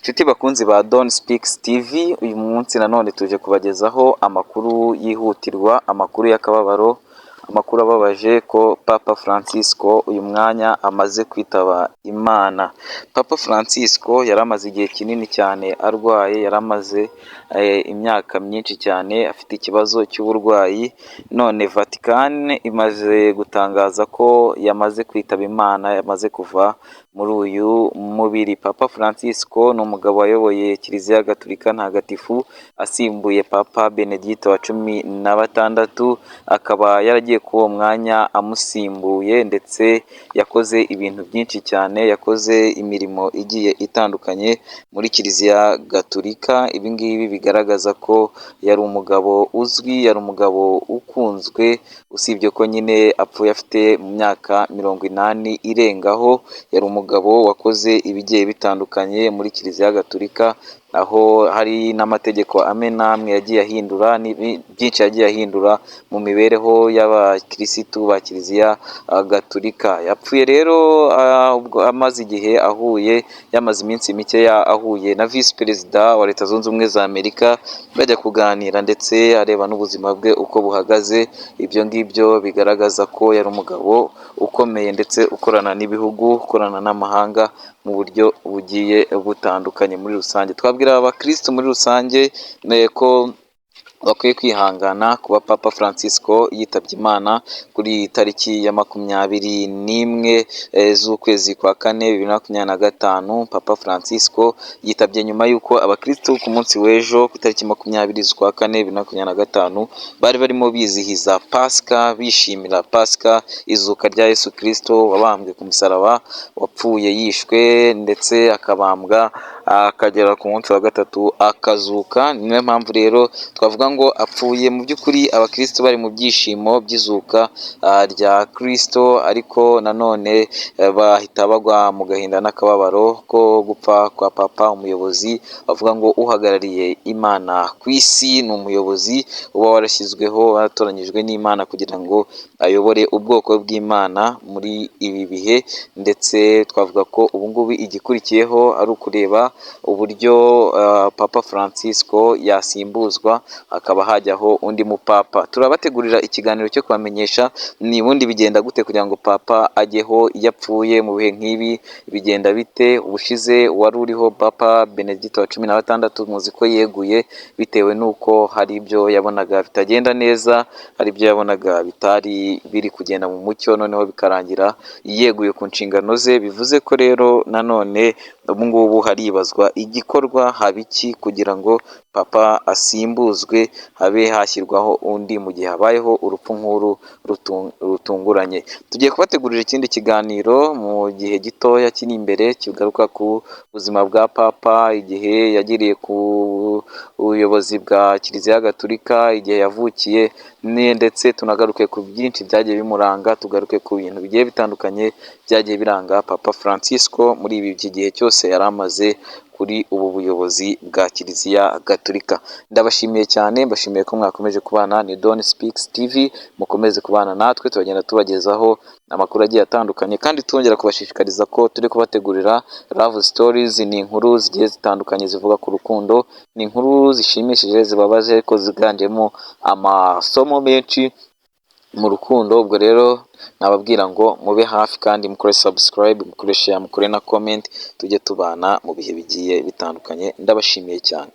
Nshuti bakunzi ba Don Speaks TV, uyu munsi nanone tuje kubagezaho amakuru yihutirwa, amakuru y'akababaro, amakuru ababaje ko Papa Francisco uyu mwanya amaze kwitaba Imana. Papa Francisco yari amaze igihe kinini cyane arwaye, yari amaze imyaka myinshi cyane afite ikibazo cy'uburwayi, none Vatican imaze gutangaza ko yamaze kwitaba Imana, yamaze kuva muri uyu mubiri. Papa Francisco ni umugabo wayoboye Kiliziya Gatolika ntagatifu asimbuye Papa Benedicto wa 16, akaba yaragiye kuri uwo mwanya amusimbuye, ndetse yakoze ibintu byinshi cyane, yakoze imirimo igiye itandukanye muri Kiliziya Gatolika. Ibi ngibi bigaragaza ko yari umugabo uzwi, yari umugabo ukunzwe, usibye ko nyine apfuye afite mu myaka 80 irengaho. Yari umugabo wakoze ibigiye bitandukanye muri Kiliziya Gatolika, aho hari n'amategeko amwe n'amwe yagiye ahindura, byinshi yagiye ahindura mu mibereho y'abakirisitu ba Kiliziya Gatolika. Yapfuye rero amaze igihe ahuye, yamaze iminsi mikeya ahuye na Visi Perezida wa Leta Zunze Ubumwe za Amerika, bajya kuganira ndetse areba n'ubuzima bwe uko buhagaze. Ibyo ngibyo bigaragaza ko yari umugabo ukomeye ndetse ukorana n'ibihugu, ukorana n'amahanga mu buryo bugiye butandukanye. Muri rusange twabwira abakristo muri rusange ko bakwiye kwihangana kuba Papa Francisco yitabye Imana kuri iyi tariki ya 21 z'ukwezi kwa 4 2025. Papa Francisco yitabye nyuma y'uko abakristo ku munsi w'ejo ku itariki 20 z'ukwa 4 2025 bari barimo bizihiza Pasika, bishimira Pasika, izuka rya Yesu Kristo wabambwe ku musaraba, wapfuye yishwe ndetse akabambwa, akagera ku munsi wa gatatu akazuka. Niyo mpamvu rero twavuga ngo apfuye mu by'ukuri abakristo bari mu byishimo by'izuka rya Kristo, ariko nanone bahita bagwa mu gahinda n'akababaro ko gupfa kwa Papa, umuyobozi bavuga ngo uhagarariye Imana ku isi. Ni umuyobozi uba warashyizweho, waratoranyijwe n'Imana kugira ngo ayobore ubwoko bw'Imana muri ibi bihe, ndetse twavuga ko ubu ngubu igikurikiyeho ari ukureba uburyo Papa Francisco yasimbuzwa hakaba hajyaho undi mupapa. Turabategurira ikiganiro cyo kubamenyesha ni ubundi bigenda gute kugira ngo Papa ajyeho iyo apfuye mu bihe nk'ibi, bigenda bite. Ubushize wari uriho Papa Benedicto wa 16, muzi ko yeguye bitewe n'uko hari ibyo yabonaga bitagenda neza, hari ibyo yabonaga bitari biri kugenda mu mucyo, noneho bikarangira yeguye ku nshingano ze. Bivuze ko rero nanone ubu ngubu haribazwa igikorwa haba iki kugira ngo Papa asimbuzwe, habe hashyirwaho undi mu gihe habayeho urupfu nk'uru rutunguranye. Tugiye kubategurira ikindi kiganiro mu gihe gitoya kiri imbere kigaruka ku buzima bwa Papa, igihe yagiriye ku buyobozi bwa Kiliziya Gatolika, igihe yavukiye, ndetse tunagaruke ku byinshi byagiye bimuranga, tugaruke ku bintu bigiye bitandukanye byagiye biranga Papa Francisco muri iki gihe cyose yari amaze kuri ubu buyobozi bwa Kiliziya Gatolika. Ndabashimiye cyane, mbashimiye ko mwakomeje kubana ni Don Speaks TV, mukomeze kubana natwe, turagenda tubagezaho amakuru agiye atandukanye, kandi twongera kubashishikariza ko turi kubategurira love stories. Ni inkuru zigiye zitandukanye zivuga ku rukundo, ni inkuru zishimishije, zibabaje, ariko ziganjemo amasomo menshi mu rukundo. Ubwo rero nababwira ngo mube hafi kandi mukore subscribe, mukore share, mukore na comment, tujye tubana mu bihe bigiye bitandukanye. Ndabashimiye cyane.